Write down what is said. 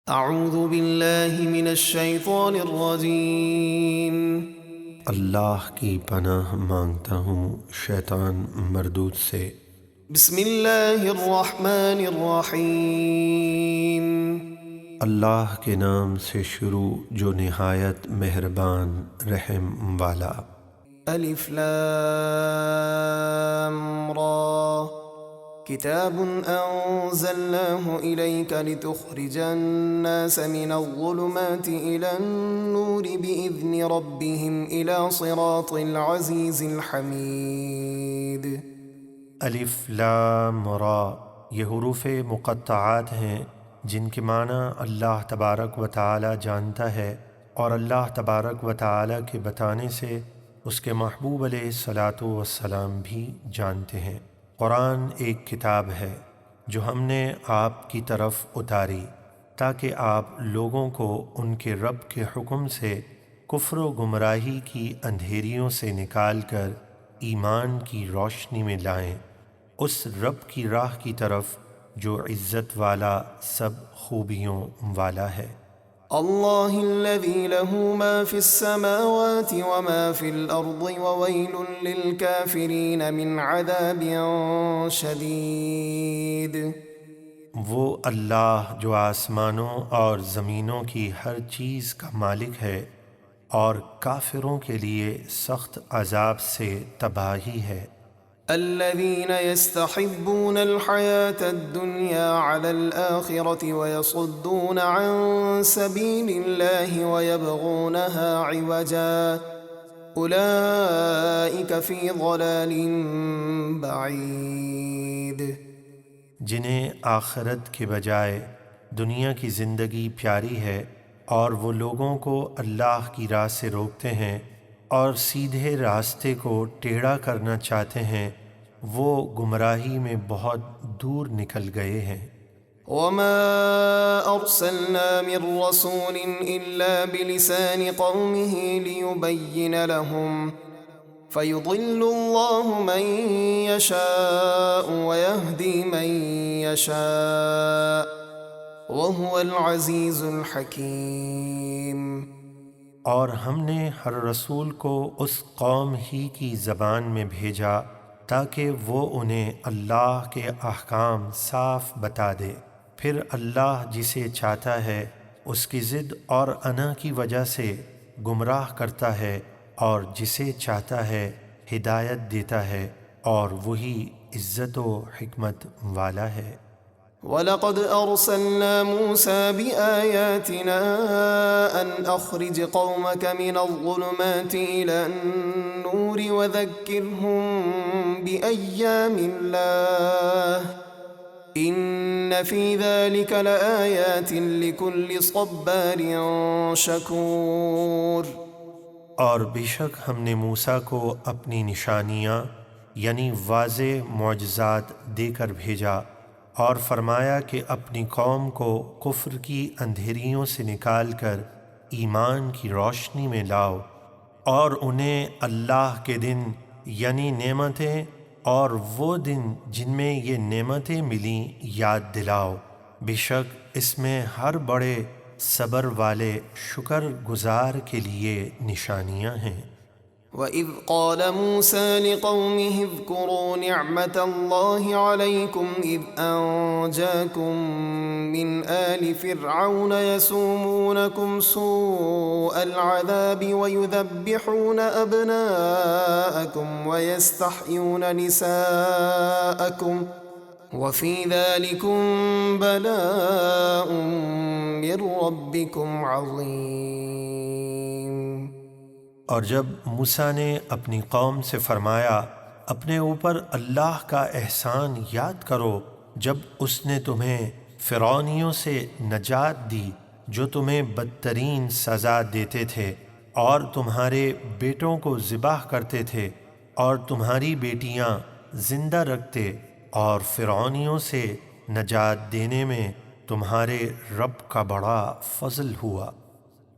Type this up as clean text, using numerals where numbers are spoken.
اعوذ باللہ من الشیطان الرجیم۔ اللہ کی پناہ مانگتا ہوں شیطان مردود سے۔ بسم اللہ الرحمن الرحیم۔ اللہ کے نام سے شروع جو نہایت مہربان رحم والا۔ الف لام را کتاب انزلناه الیک لتخرج الناس من الظلمات الى النور باذن ربهم الى صراط العزیز الحمید۔ الف لام را، یہ حروف مقطعات ہیں جن کے معنی اللہ تبارک و تعالی جانتا ہے، اور اللہ تبارک و تعالی کے بتانے سے اس کے محبوب علیہ الصلاۃ والسلام بھی جانتے ہیں۔ قرآن ایک کتاب ہے جو ہم نے آپ کی طرف اتاری تاکہ آپ لوگوں کو ان کے رب کے حکم سے کفر و گمراہی کی اندھیریوں سے نکال کر ایمان کی روشنی میں لائیں، اس رب کی راہ کی طرف جو عزت والا سب خوبیوں والا ہے۔ اللہ الذی له ما فی السماوات وما فی الارض وویل للکافرین من عذاب شدید۔ وہ اللہ جو آسمانوں اور زمینوں کی ہر چیز کا مالک ہے اور کافروں کے لیے سخت عذاب سے تباہی ہے۔ الذين يستحبون الحياة الدنيا على الآخرة ويصدون عن سبيل الله ويبغونها عوجا أولئك في ضلال بعيد۔ جنہیں آخرت کے بجائے دنیا کی زندگی پیاری ہے اور وہ لوگوں کو اللہ کی راہ سے روکتے ہیں اور سیدھے راستے کو ٹیڑھا کرنا چاہتے ہیں، وہ گمراہی میں بہت دور نکل گئے ہیں۔ وما أرسلنا من رسول إلا بلسان قومه ليبين لهم فيضل الله من يشاء ويهدي من يشاء وهو العزيز الحكيم۔ اور ہم نے ہر رسول کو اس قوم ہی کی زبان میں بھیجا تاکہ وہ انہیں اللہ کے احکام صاف بتا دے، پھر اللہ جسے چاہتا ہے اس کی ضد اور انا کی وجہ سے گمراہ کرتا ہے، اور جسے چاہتا ہے ہدایت دیتا ہے، اور وہی عزت و حکمت والا ہے۔ وَلَقَدْ أَرْسَلْنَا مُوسَى بِآيَاتِنَا أَنْ أَخْرِجْ قَوْمَكَ مِنَ الظُّلُمَاتِ إِلَى النُّورِ وَذَكِّرْهُمْ بِأَيَّامِ اللَّهِ إِنَّ فِي ذَلِكَ لَآيَاتٍ لِكُلِّ صَبَّارٍ شَكُورٍ۔ اور بے شک ہم نے موسیٰ کو اپنی نشانیاں یعنی واضح معجزات دے کر بھیجا، اور فرمایا کہ اپنی قوم کو کفر کی اندھیریوں سے نکال کر ایمان کی روشنی میں لاؤ، اور انہیں اللہ کے دن یعنی نعمتیں اور وہ دن جن میں یہ نعمتیں ملیں یاد دلاؤ، بے شک اس میں ہر بڑے صبر والے شکر گزار کے لیے نشانیاں ہیں۔ وَإِذْ قَالَ مُوسَى لِقَوْمِهِ اذْكُرُوا نِعْمَةَ اللَّهِ عَلَيْكُمْ إِذْ أَنْجَاكُمْ مِنْ آلِ فِرْعَوْنَ يَسُومُونَكُمْ سُوءَ الْعَذَابِ وَيُذَبِّحُونَ أَبْنَاءَكُمْ وَيَسْتَحْيُونَ نِسَاءَكُمْ وَفِي ذَلِكُمْ بَلَاءٌ مِّن رَّبِّكُمْ عَظِيمٌ۔ اور جب موسیٰ نے اپنی قوم سے فرمایا اپنے اوپر اللہ کا احسان یاد کرو جب اس نے تمہیں فرعونیوں سے نجات دی جو تمہیں بدترین سزا دیتے تھے اور تمہارے بیٹوں کو ذبح کرتے تھے اور تمہاری بیٹیاں زندہ رکھتے، اور فرعونیوں سے نجات دینے میں تمہارے رب کا بڑا فضل ہوا۔